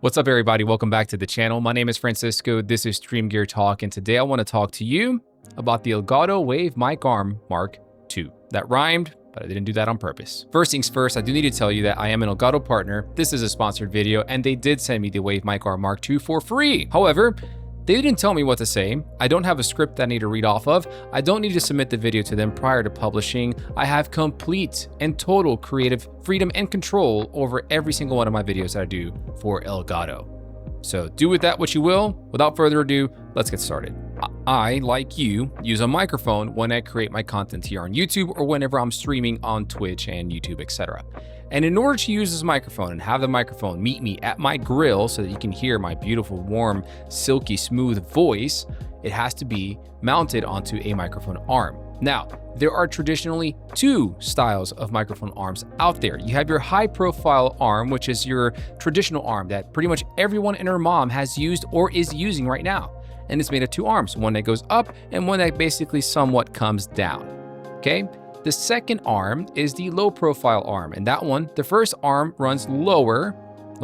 What's up, everybody? Welcome back to the channel. My name is Francisco. This is Stream Gear Talk, and today I want to talk to you about the Elgato Wave Mic Arm Mark II. That rhymed, but I didn't do that on purpose. First things first, I do need to tell you that I am an Elgato partner. This is a sponsored video, and they did send me the Wave Mic Arm Mark II for free. However, they didn't tell me what to say. I don't have a script that I need to read off of. I don't need to submit the video to them prior to publishing. I have complete and total creative freedom and control over every single one of my videos that I do for Elgato. So do with that what you will. Without further ado, let's get started. I, like you, use a microphone when I create my content here on YouTube or whenever I'm streaming on Twitch and YouTube, etc. And in order to use this microphone and have the microphone meet me at my grill so that you can hear my beautiful, warm, silky, smooth voice, it has to be mounted onto a microphone arm. Now, there are traditionally two styles of microphone arms out there. You have your high-profile arm, which is your traditional arm that pretty much everyone and her mom has used or is using right now. And it's made of two arms, one that goes up and one that basically somewhat comes down, okay? The second arm is the low profile arm, and that one, the first arm runs low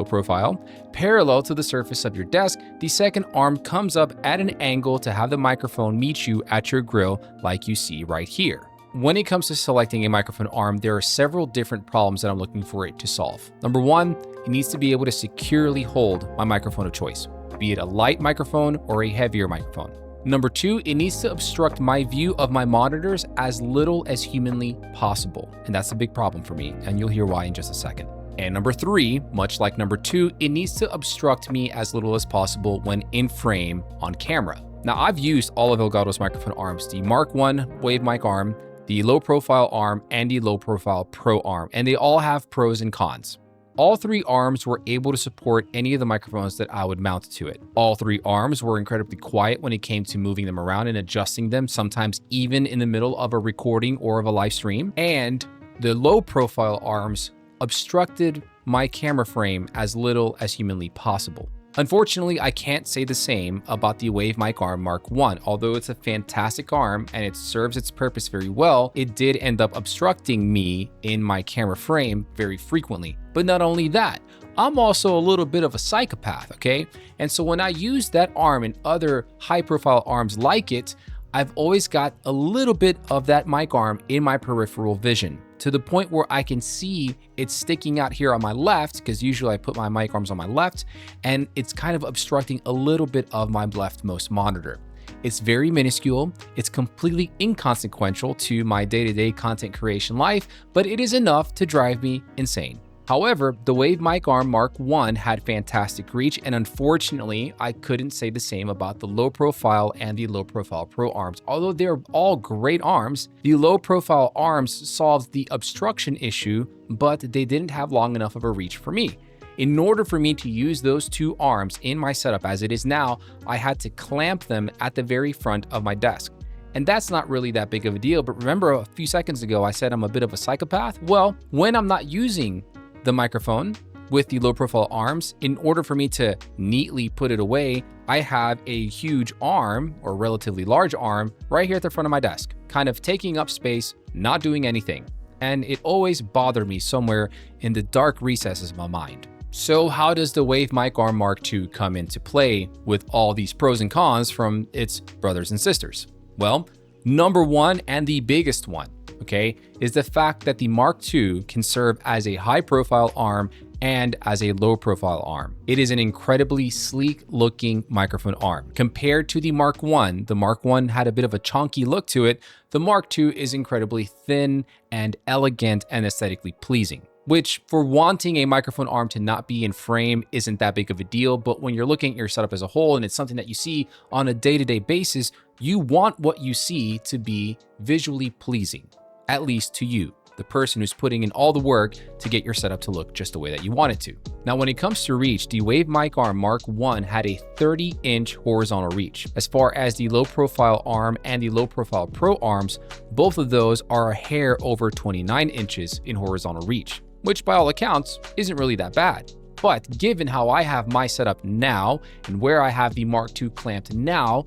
profile, parallel to the surface of your desk. The second arm comes up at an angle to have the microphone meet you at your grill like you see right here. When it comes to selecting a microphone arm, there are several different problems that I'm looking for it to solve. Number one, it needs to be able to securely hold my microphone of choice, be it a light microphone or a heavier microphone. Number two, it needs to obstruct my view of my monitors as little as humanly possible. And that's a big problem for me, and you'll hear why in just a second. And number three, much like number two, it needs to obstruct me as little as possible when in frame on camera. Now, I've used all of Elgato's microphone arms, the Mark I Wave Mic Arm, the low profile arm, and the low profile Pro arm, and they all have pros and cons. All three arms were able to support any of the microphones that I would mount to it. All three arms were incredibly quiet when it came to moving them around and adjusting them, sometimes even in the middle of a recording or of a live stream. And the low profile arms obstructed my camera frame as little as humanly possible. Unfortunately, I can't say the same about the Wave Mic Arm Mark I. Although it's a fantastic arm and it serves its purpose very well, it did end up obstructing me in my camera frame very frequently. But not only that, I'm also a little bit of a psychopath, okay? And so when I use that arm and other high-profile arms like it, I've always got a little bit of that mic arm in my peripheral vision, to the point where I can see it sticking out here on my left, because usually I put my mic arms on my left, and it's kind of obstructing a little bit of my leftmost monitor. It's very minuscule, it's completely inconsequential to my day-to-day content creation life, but it is enough to drive me insane. However, the Wave Mic Arm Mark I had fantastic reach, and unfortunately, I couldn't say the same about the low profile and the low profile Pro arms. Although they're all great arms, the low profile arms solved the obstruction issue, but they didn't have long enough of a reach for me. In order for me to use those two arms in my setup as it is now, I had to clamp them at the very front of my desk. And that's not really that big of a deal, but remember a few seconds ago, I said I'm a bit of a psychopath? Well, when I'm not using the microphone with the low profile arms, in order for me to neatly put it away, I have a huge arm or relatively large arm right here at the front of my desk, kind of taking up space, not doing anything. And it always bothered me somewhere in the dark recesses of my mind. So how does the Wave Mic Arm Mark II come into play with all these pros and cons from its brothers and sisters? Well, number one, and the biggest one, okay, is the fact that the Mark II can serve as a high-profile arm and as a low-profile arm. It is an incredibly sleek-looking microphone arm. Compared to the Mark I had a bit of a chunky look to it. The Mark II is incredibly thin and elegant and aesthetically pleasing, which for wanting a microphone arm to not be in frame isn't that big of a deal. But when you're looking at your setup as a whole and it's something that you see on a day-to-day basis, you want what you see to be visually pleasing. At least to you, the person who's putting in all the work to get your setup to look just the way that you want it to. Now, when it comes to reach, the Wave Mic Arm Mark I had a 30-inch horizontal reach. As far as the low profile arm and the low profile Pro arms, both of those are a hair over 29 inches in horizontal reach, which by all accounts isn't really that bad. But given how I have my setup now and where I have the Mark II clamped now,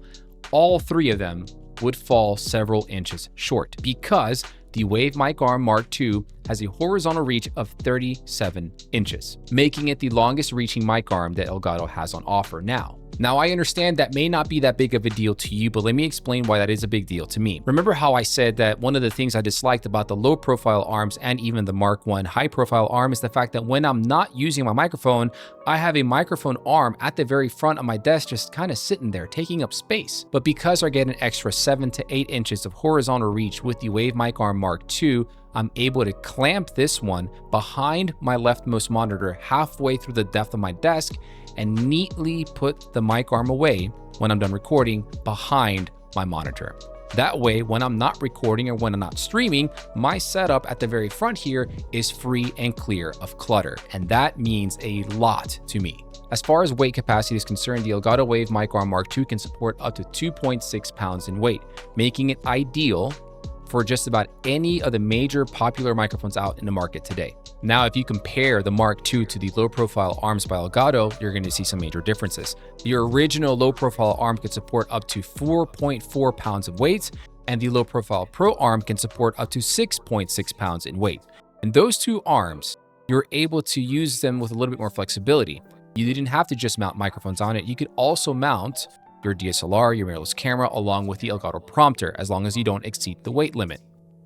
all three of them would fall several inches short because the Wave Mic Arm Mark II has a horizontal reach of 37 inches, making it the longest reaching mic arm that Elgato has on offer now. Now, I understand that may not be that big of a deal to you, but let me explain why that is a big deal to me. Remember how I said that one of the things I disliked about the low profile arms and even the Mark I high profile arm is the fact that when I'm not using my microphone, I have a microphone arm at the very front of my desk just kind of sitting there taking up space. But because I get an extra 7 to 8 inches of horizontal reach with the Wave Mic Arm Mark II, I'm able to clamp this one behind my leftmost monitor halfway through the depth of my desk and neatly put the mic arm away when I'm done recording behind my monitor. That way, when I'm not recording or when I'm not streaming, my setup at the very front here is free and clear of clutter, and that means a lot to me. As far as weight capacity is concerned, the Elgato Wave Mic Arm Mark II can support up to 2.6 pounds in weight, making it ideal for just about any of the major popular microphones out in the market today. Now, if you compare the Mark II to the low-profile arms by Elgato, you're going to see some major differences. The original low-profile arm can support up to 4.4 pounds of weight, and the low-profile Pro arm can support up to 6.6 pounds in weight. And those two arms, you're able to use them with a little bit more flexibility. You didn't have to just mount microphones on it. You could also mount your DSLR, your mirrorless camera, along with the Elgato prompter, as long as you don't exceed the weight limit.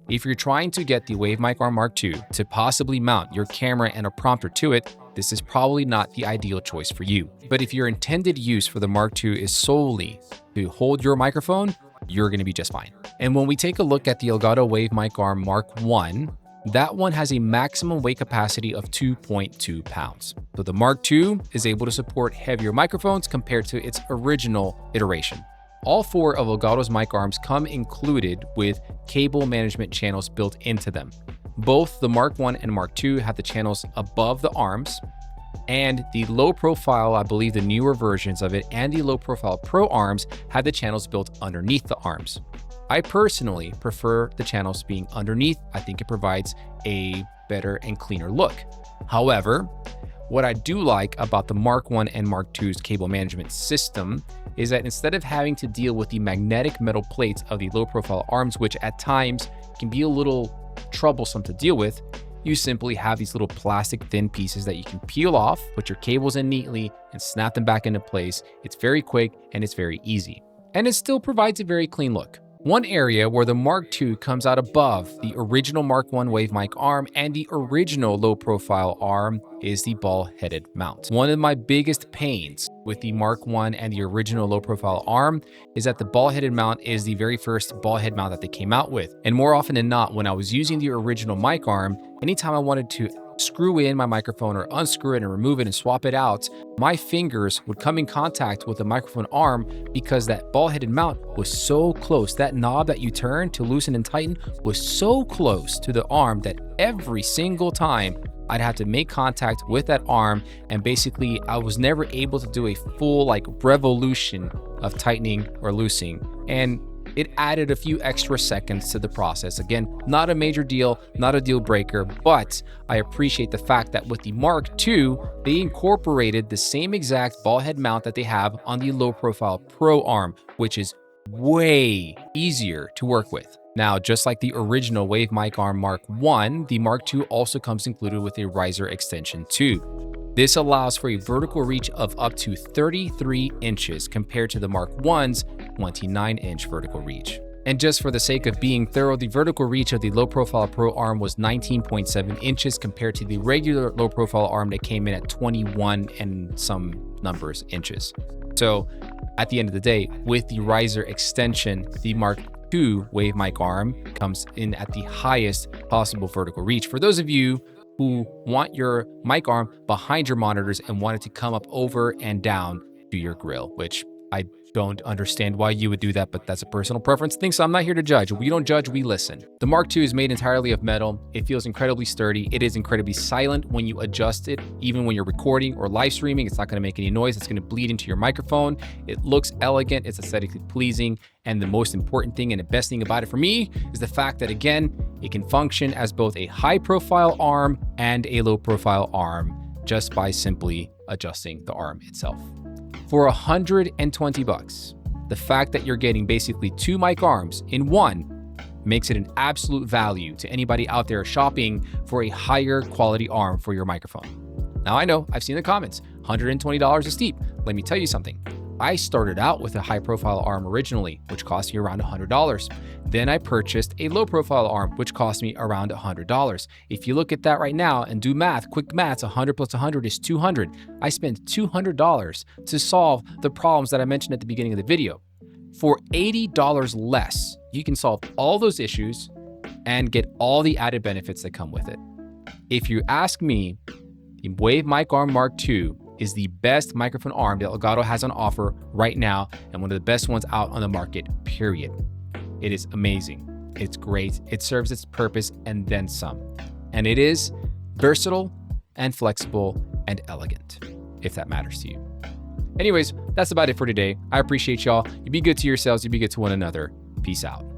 If you're trying to get the Wave Mic Arm Mark II to possibly mount your camera and a prompter to it, this is probably not the ideal choice for you. But if your intended use for the Mark II is solely to hold your microphone, you're going to be just fine. And when we take a look at the Elgato Wave Mic Arm Mark I, that one has a maximum weight capacity of 2.2 pounds. So the Mark II is able to support heavier microphones compared to its original iteration. All four of Elgato's mic arms come included with cable management channels built into them. Both the Mark I and Mark II have the channels above the arms, and the low profile, I believe the newer versions of it, and the low profile Pro arms have the channels built underneath the arms. I personally prefer the channels being underneath. I think it provides a better and cleaner look. However, what I do like about the Mark I and Mark II's cable management system is that instead of having to deal with the magnetic metal plates of the low profile arms, which at times can be a little troublesome to deal with, you simply have these little plastic thin pieces that you can peel off, put your cables in neatly, and snap them back into place. It's very quick and it's very easy. And it still provides a very clean look. One area where the Mark II comes out above the original Mark I Wave Mic Arm and the original low-profile arm is the ball-headed mount. One of my biggest pains with the Mark I and the original low-profile arm is that the ball-headed mount is the very first ball head mount that they came out with. And more often than not, when I was using the original mic arm, anytime I wanted to screw in my microphone or unscrew it and remove it and swap it out, my fingers would come in contact with the microphone arm because that ball-headed mount was so close. That knob that you turn to loosen and tighten was so close to the arm that every single time I'd have to make contact with that arm, and basically I was never able to do a full revolution of tightening or loosening. And it added a few extra seconds to the process. Again, not a major deal, not a deal breaker, but I appreciate the fact that with the Mark II, they incorporated the same exact ball head mount that they have on the low profile Pro arm, which is way easier to work with. Now, just like the original Wave Mic Arm Mark I, the Mark II also comes included with a riser extension tube. This allows for a vertical reach of up to 33 inches compared to the Mark I's 29-inch vertical reach. And just for the sake of being thorough, the vertical reach of the low-profile Pro arm was 19.7 inches compared to the regular low-profile arm that came in at 21 and some numbers inches. So at the end of the day, with the riser extension, the Mark II Wave Mic Arm comes in at the highest possible vertical reach. For those of you who want your mic arm behind your monitors and want it to come up over and down to your grill, which I don't understand why you would do that, but that's a personal preference thing, so I'm not here to judge. We don't judge, we listen. The Mark II is made entirely of metal. It feels incredibly sturdy. It is incredibly silent when you adjust it. Even when you're recording or live streaming, it's not gonna make any noise. It's gonna bleed into your microphone. It looks elegant, it's aesthetically pleasing, and the most important thing and the best thing about it for me is the fact that, again, it can function as both a high-profile arm and a low-profile arm just by simply adjusting the arm itself. For $120, the fact that you're getting basically two mic arms in one makes it an absolute value to anybody out there shopping for a higher quality arm for your microphone. Now I know, I've seen the comments, $120 is steep. Let me tell you something. I started out with a high profile arm originally, which cost me around $100. Then I purchased a low profile arm, which cost me around $100. If you look at that right now and do math, quick maths, 100 plus 100 is 200. I spent $200 to solve the problems that I mentioned at the beginning of the video. For $80 less, you can solve all those issues and get all the added benefits that come with it. If you ask me, the Wave Mic Arm Mark II is the best microphone arm that Elgato has on offer right now and one of the best ones out on the market, period. It is amazing. It's great. It serves its purpose and then some. And it is versatile and flexible and elegant, if that matters to you. Anyways, that's about it for today. I appreciate y'all. You be good to yourselves. You be good to one another. Peace out.